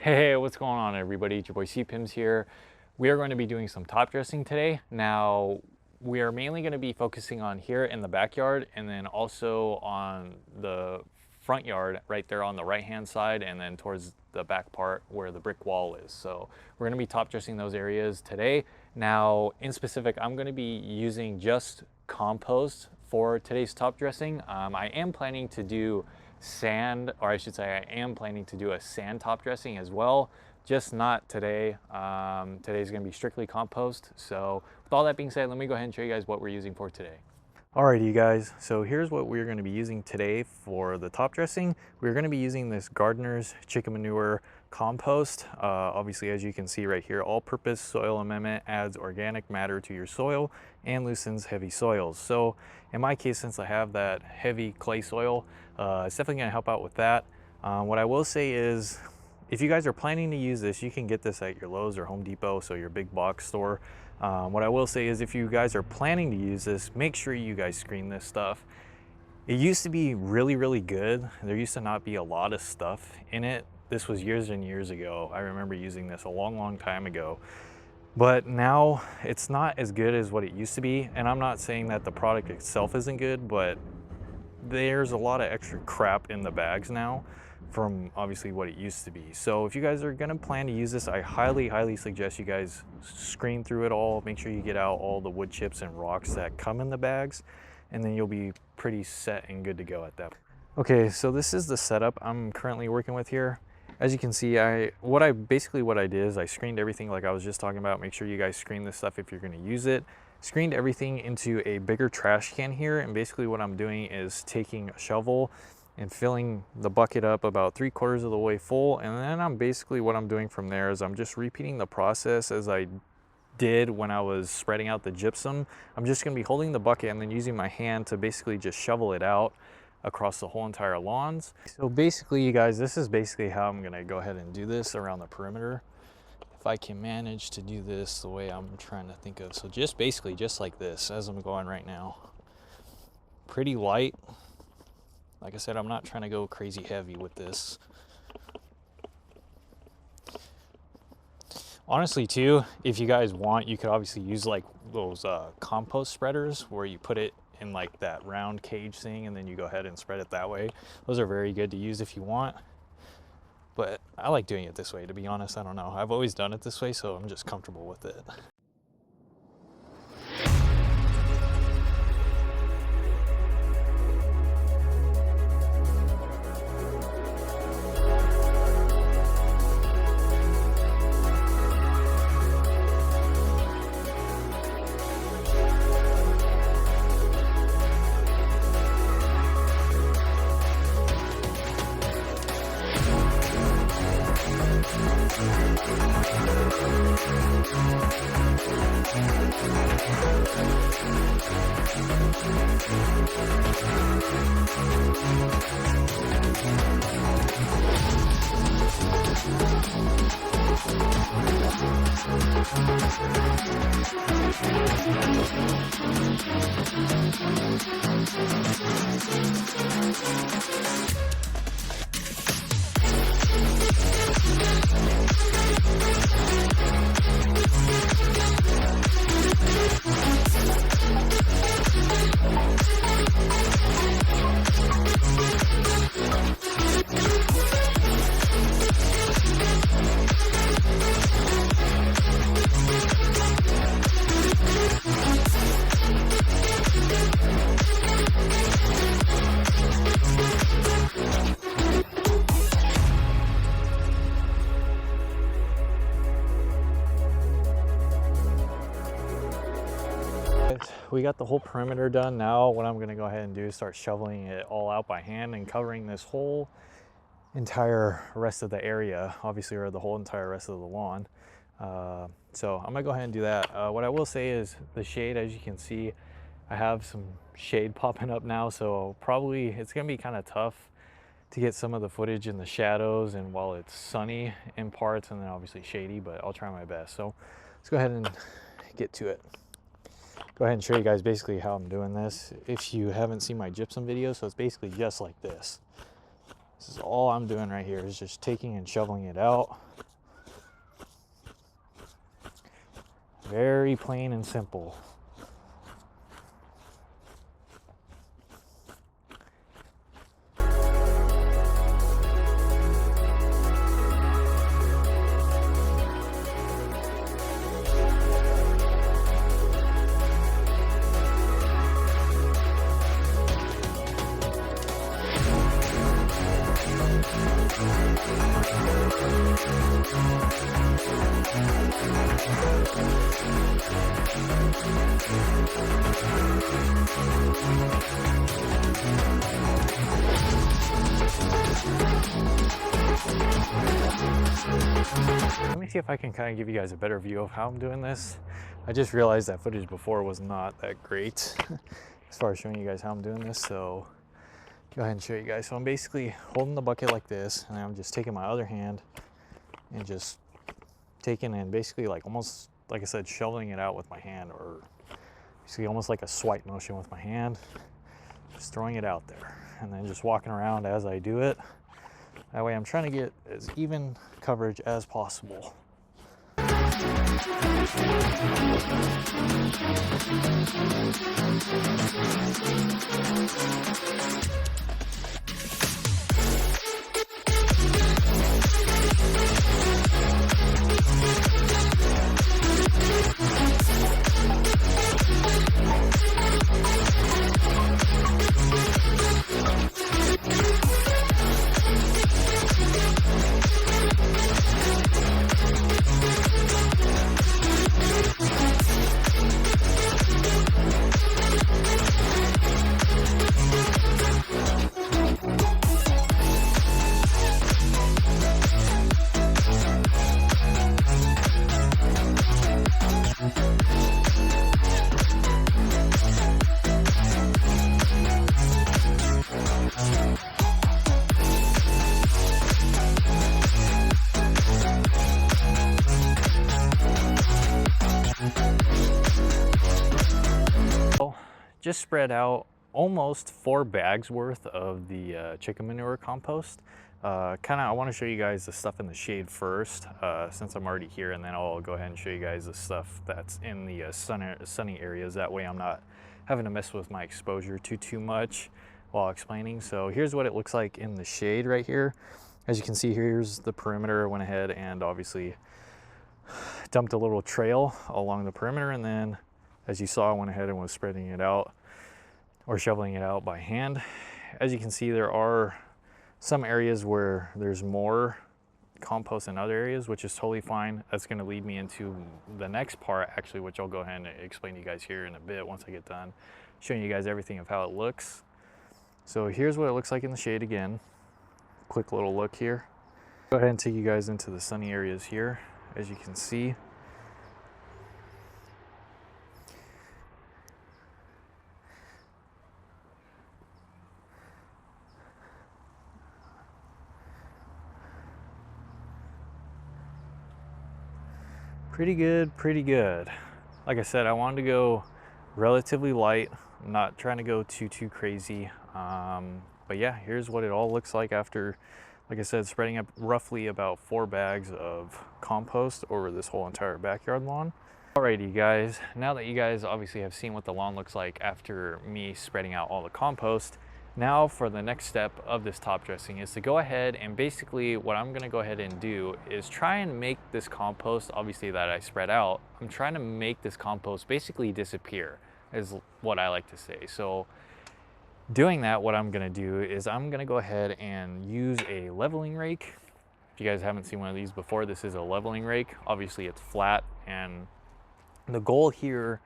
Hey, what's going on, everybody? It's your boy C-Pims here. We are going to be doing some top dressing today. Now, we are mainly going to be focusing on here in the backyard and then also on the front yard right there on the right-hand side and then towards the back part where the brick wall is. So we're going to be top dressing those areas today. Now, in specific, I'm going to be using just compost for today's top dressing. I am planning to do sand, or I should say I am planning to do a sand top dressing as well, just not today. Today's gonna be strictly compost. So with all that being said, let me go ahead and show you guys what we're using for today. Alrighty, you guys, so here's what we're going to be using today for the top dressing. We're going to be using this Gardener's Chicken Manure Compost. Obviously, as you can see right here, all-purpose soil amendment adds organic matter to your soil and loosens heavy soils. So in my case, since I have that heavy clay soil, it's definitely going to help out with that. What I will say is, if you guys are planning to use this, you can get this at your Lowe's or Home Depot, so your big box store. What I will say is, if you guys are planning to use this, make sure you guys screen this stuff. It used to be really good. There used to not be a lot of stuff in it. This was years and years ago. I remember using this a long time ago. But now it's not as good as what it used to be. And I'm not saying that the product itself isn't good, but there's a lot of extra crap in the bags now from obviously what it used to be. So if you guys are gonna plan to use this, I highly suggest you guys screen through it all. Make sure you get out all the wood chips and rocks that come in the bags, and then you'll be pretty set and good to go at that. Okay, so this is the setup I'm currently working with here. As you can see, what I did is I screened everything like I was just talking about. Make sure you guys screen this stuff if you're gonna use it. Screened everything into a bigger trash can here, and basically what I'm doing is taking a shovel and filling the bucket up about 3/4 of the way full, and then what I'm doing from there is I'm just repeating the process as I did when I was spreading out the gypsum. I'm just going to be holding the bucket and then using my hand to basically just shovel it out across the whole entire lawns. So basically, you guys, this is basically how I'm going to go ahead and do this around the perimeter. If I can manage to do this the way I'm trying to think of. So just basically just like this as I'm going right now. Pretty light. Like I said, I'm not trying to go crazy heavy with this. Honestly too, if you guys want, you could obviously use like those compost spreaders where you put it in like that round cage thing and then you go ahead and spread it that way. Those are very good to use if you want. But I like doing it this way, to be honest. I don't know. I've always done it this way, so I'm just comfortable with it. We got the whole perimeter done. Now what I'm going to go ahead and do is start shoveling it all out by hand and covering this whole entire rest of the area, obviously, or the whole entire rest of the lawn. So I'm gonna go ahead and do that. What I will say is the shade, as you can see, I have some shade popping up now, so probably it's gonna be kind of tough to get some of the footage in the shadows and while it's sunny in parts and then obviously shady, but I'll try my best. So let's go ahead and get to it. Go ahead and show you guys basically how I'm doing this. If you haven't seen my gypsum video, so it's basically just like this. This is all I'm doing right here, is just taking and shoveling it out. Very plain and simple. Let me see if I can kind of give you guys a better view of how I'm doing this. I just realized that footage before was not that great as far as showing you guys how I'm doing this, so go ahead and show you guys. So I'm basically holding the bucket like this, and I'm just taking my other hand and just taking and basically like almost, like I said, shoveling it out with my hand, or basically almost like a swipe motion with my hand, just throwing it out there and then just walking around as I do it. That way I'm trying to get as even coverage as possible. Just spread out almost 4 bags worth of the chicken manure compost. I want to show you guys the stuff in the shade first, since I'm already here, and then I'll go ahead and show you guys the stuff that's in the sunny areas. That way I'm not having to mess with my exposure too much while explaining. So here's what it looks like in the shade right here. As you can see, here's the perimeter. Went ahead and obviously dumped a little trail along the perimeter, and then as you saw, I went ahead and was spreading it out or shoveling it out by hand. As you can see, there are some areas where there's more compost than other areas, which is totally fine. That's going to lead me into the next part, actually, which I'll go ahead and explain to you guys here in a bit once I get done showing you guys everything of how it looks. So here's what it looks like in the shade again. Quick little look here. Go ahead and take you guys into the sunny areas here. As you can see, pretty good. Like I said, I wanted to go relatively light. I'm not trying to go too crazy. But yeah, here's what it all looks like after, like I said, spreading up roughly about 4 bags of compost over this whole entire backyard lawn. Alrighty guys, now that you guys obviously have seen what the lawn looks like after me spreading out all the compost, now for the next step of this top dressing is to go ahead and basically what I'm gonna go ahead and do is try and make this compost, obviously that I spread out, I'm trying to make this compost basically disappear, is what I like to say. So doing that, what I'm gonna do is I'm gonna go ahead and use a leveling rake. If you guys haven't seen one of these before, this is a leveling rake. Obviously it's flat, and the goal here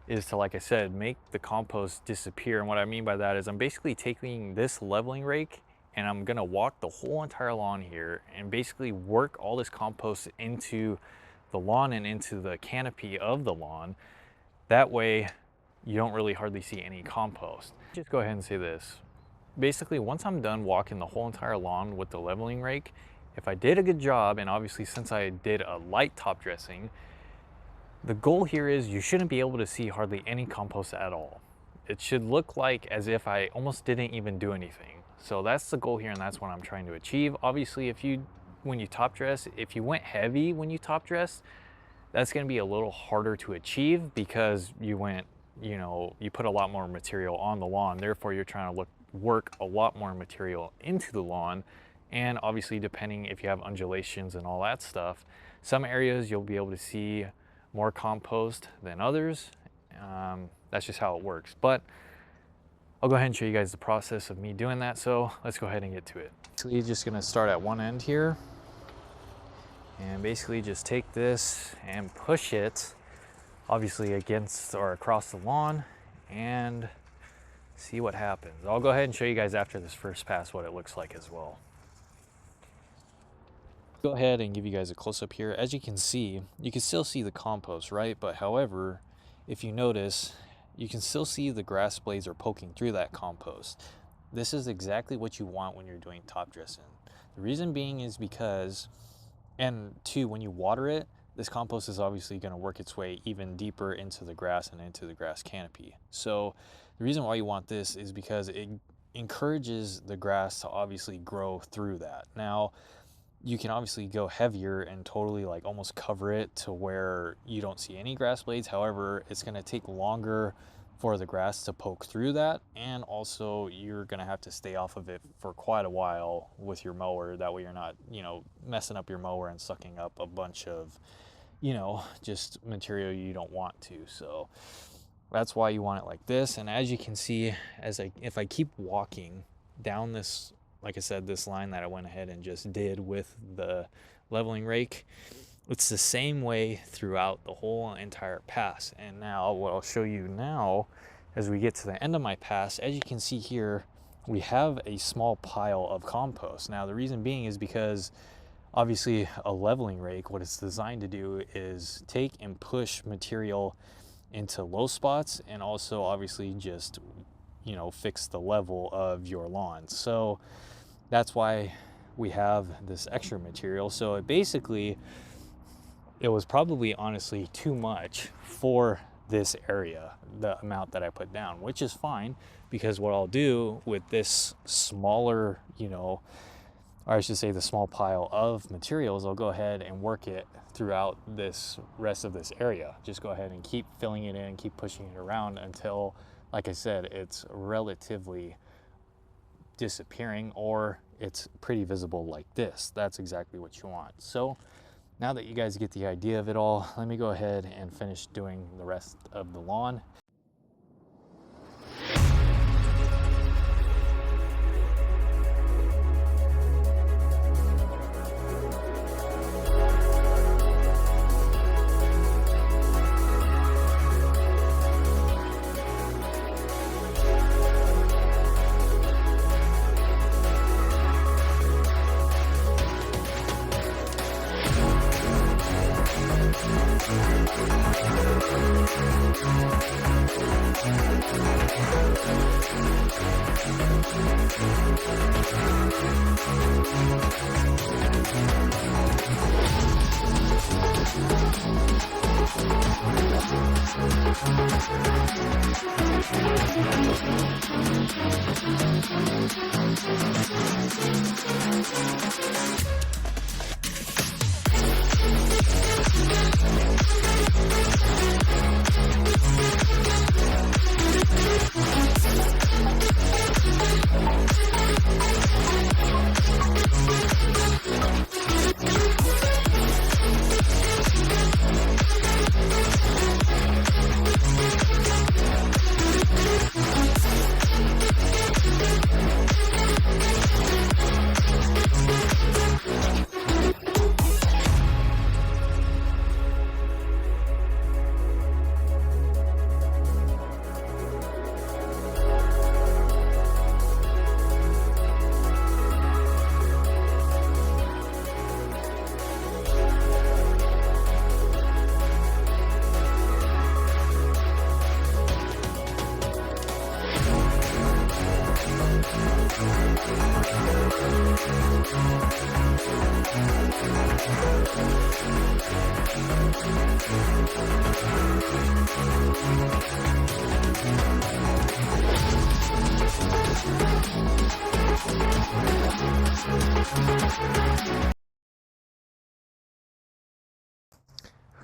is to, like I said, make the compost disappear. And what I mean by that is I'm basically taking this leveling rake and I'm gonna walk the whole entire lawn here and basically work all this compost into the lawn and into the canopy of the lawn. That way you don't really hardly see any compost. Just go ahead and say this. Basically, once I'm done walking the whole entire lawn with the leveling rake, if I did a good job, and obviously since I did a light top dressing, the goal here is you shouldn't be able to see hardly any compost at all. It should look like as if I almost didn't even do anything. So that's the goal here, and that's what I'm trying to achieve. Obviously, when you top dress, if you went heavy when you top dress, that's going to be a little harder to achieve because you put a lot more material on the lawn. Therefore, you're trying to work a lot more material into the lawn. And obviously, depending if you have undulations and all that stuff, some areas you'll be able to see more compost than others. That's just how it works. But I'll go ahead and show you guys the process of me doing that. So let's go ahead and get to it. Basically, just going to start at one end here. And basically just take this and push it obviously against or across the lawn and see what happens. I'll go ahead and show you guys after this first pass what it looks like as well. Go ahead and give you guys a close-up here. As you can see, you can still see the compost, right? But however, if you notice, you can still see the grass blades are poking through that compost. This is exactly what you want when you're doing top dressing. The reason being is because, and two, when you water it, this compost is obviously going to work its way even deeper into the grass and into the grass canopy. So the reason why you want this is because it encourages the grass to obviously grow through that. Now, you can obviously go heavier and totally like almost cover it to where you don't see any grass blades. However, it's going to take longer for the grass to poke through that, and also you're going to have to stay off of it for quite a while with your mower. That way you're not, messing up your mower and sucking up a bunch of, just material you don't want to. So that's why you want it like this. And as you can see, if I keep walking down this, like I said, this line that I went ahead and just did with the leveling rake, it's the same way throughout the whole entire pass. And now what I'll show you now as we get to the end of my pass, as you can see here, we have a small pile of compost. Now the reason being is because obviously a leveling rake, what it's designed to do is take and push material into low spots and also obviously just, fix the level of your lawn. So that's why we have this extra material. So it was probably honestly too much for this area, the amount that I put down, which is fine, because what I'll do with this smaller, or I should say the small pile of materials, I'll go ahead and work it throughout this rest of this area. Just go ahead and keep filling it in, keep pushing it around until, like I said, it's relatively disappearing or it's pretty visible like this. That's exactly what you want. So now that you guys get the idea of it all, let me go ahead and finish doing the rest of the lawn.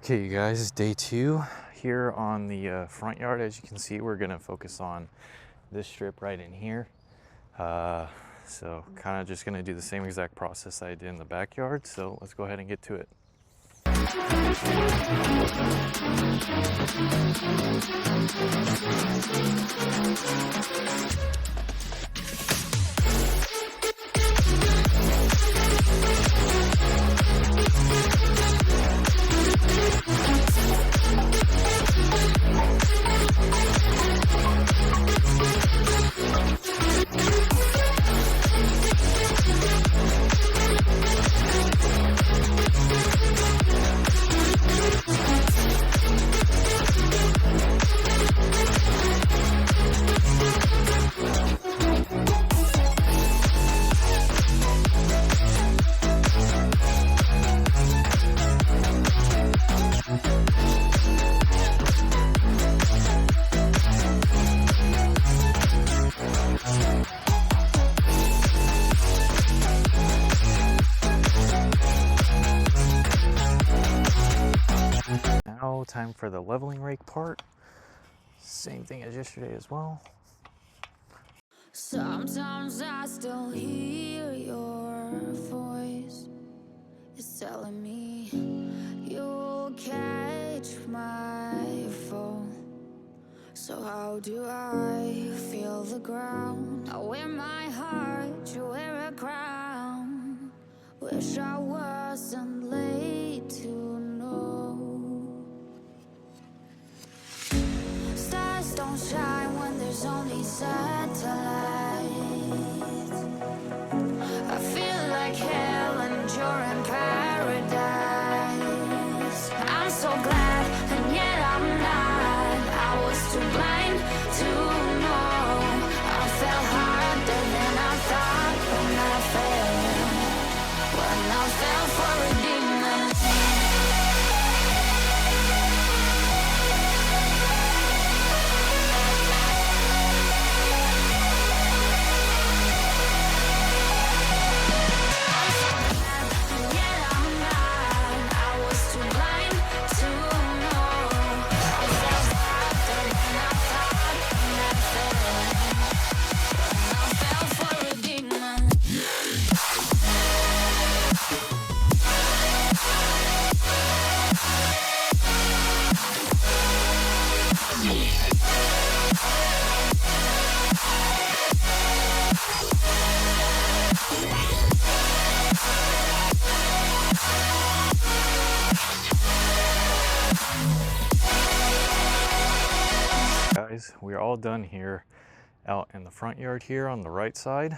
Okay, you guys, day 2 here on the front yard. As you can see, we're gonna focus on this strip right in here. So kind of just gonna do the same exact process I did in the backyard. So let's go ahead and get to it. Now time for the leveling rake part. Same thing as yesterday as well. Sometimes I still hear your voice. It's telling me you'll catch my fall. So how do I feel the ground? I wear my heart, you wear a crown. Wish I wasn't late to know. Stars don't shine when there's only satellites. I feel like hell and you're in paradise. I'm so glad and yet I'm not. I was too blind to know. I fell harder than I thought when I fell for a demon. Guys, we're all done here out in the front yard here on the right side.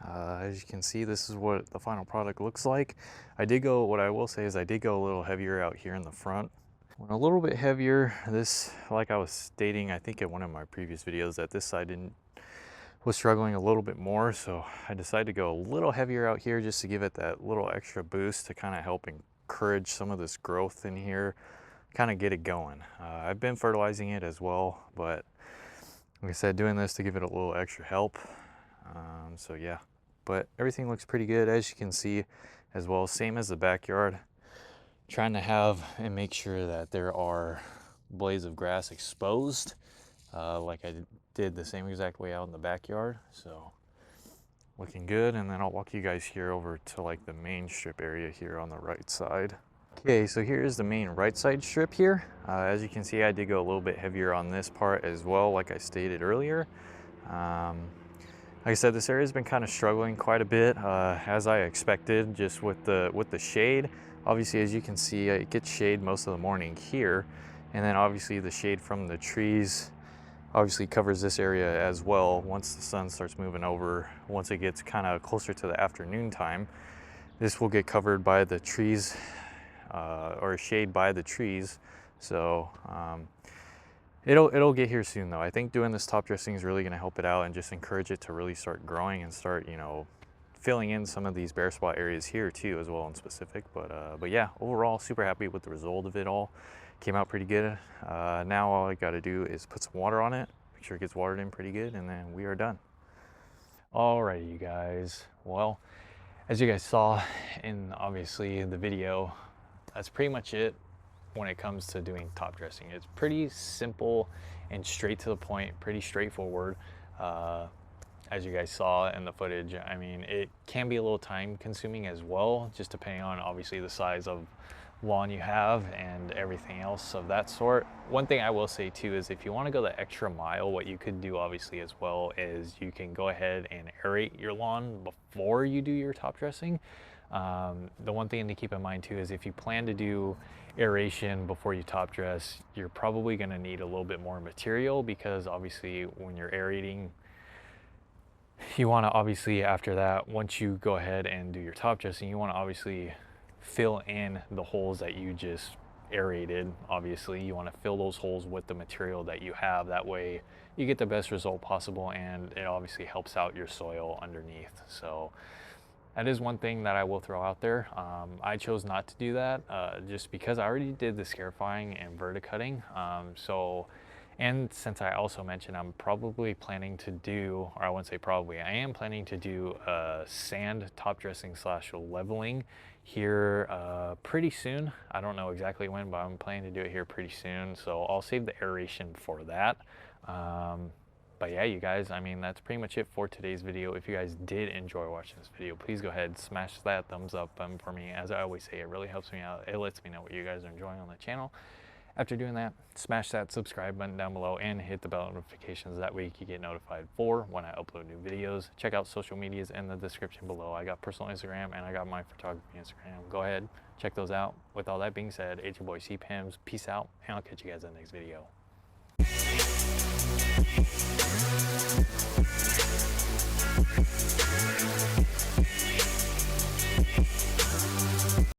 As you can see, this is what the final product looks like. What I will say is I did go a little heavier out here in the front. Went a little bit heavier. This, like I was stating, I think in one of my previous videos, that this side was struggling a little bit more. So I decided to go a little heavier out here just to give it that little extra boost to kind of help encourage some of this growth in here, kind of get it going. I've been fertilizing it as well, but like I said, doing this to give it a little extra help. So yeah, but everything looks pretty good, as you can see as well. Same as the backyard, trying to have and make sure that there are blades of grass exposed, like I did the same exact way out in the backyard. So looking good. And then I'll walk you guys here over to like the main strip area here on the right side. Okay, so here is the main right side strip here. As you can see, I did go a little bit heavier on this part as well, like I stated earlier. Like I said, this area has been kind of struggling quite a bit, as I expected, just with the shade. Obviously, as you can see, it gets shade most of the morning here, and then obviously the shade from the trees obviously covers this area as well. Once the sun starts moving over, once it gets kind of closer to the afternoon time, this will get covered by the trees, or shade by the trees. So it'll get here soon though. I think doing this top dressing is really going to help it out and just encourage it to really start growing and start, you know, filling in some of these bare spot areas here too as well in specific. But yeah, overall super happy with the result of it all. Came out pretty good. Now all I got to do is put some water on it, make sure it gets watered in pretty good, and then we are done. Alrighty, you guys. Well, as you guys saw in obviously the video, that's pretty much it when it comes to doing top dressing. It's pretty simple and straight to the point, pretty straightforward. As you guys saw in the footage, I mean, it can be a little time consuming as well, just depending on obviously the size of lawn you have and everything else of that sort. One thing I will say too is if you want to go the extra mile, what you could do obviously as well is you can go ahead and aerate your lawn before you do your top dressing. The one thing to keep in mind too is if you plan to do aeration before you top dress, you're probably going to need a little bit more material, because obviously when you're aerating, you want to obviously, after that, once you go ahead and do your top dressing, you want to obviously fill in the holes that you just aerated. Obviously you want to fill those holes with the material that you have, that way you get the best result possible, and it obviously helps out your soil underneath. So that is one thing that I will throw out there. I chose not to do that just because I already did the scarifying and verticutting. And since I also mentioned I'm probably planning to do, or I wouldn't say probably, I am planning to do a sand top dressing / leveling here pretty soon. I don't know exactly when, but I'm planning to do it here pretty soon. So I'll save the aeration for that. But yeah, you guys, I mean, that's pretty much it for today's video. If you guys did enjoy watching this video, please go ahead, smash that thumbs up button for me. As I always say, it really helps me out. It lets me know what you guys are enjoying on the channel. After doing that, smash that subscribe button down below and hit the bell notifications. That way you can get notified for when I upload new videos. Check out social medias in the description below. I got personal Instagram and I got my photography Instagram. Go ahead, check those out. With all that being said, it's your boy C Pims. Peace out, and I'll catch you guys in the next video.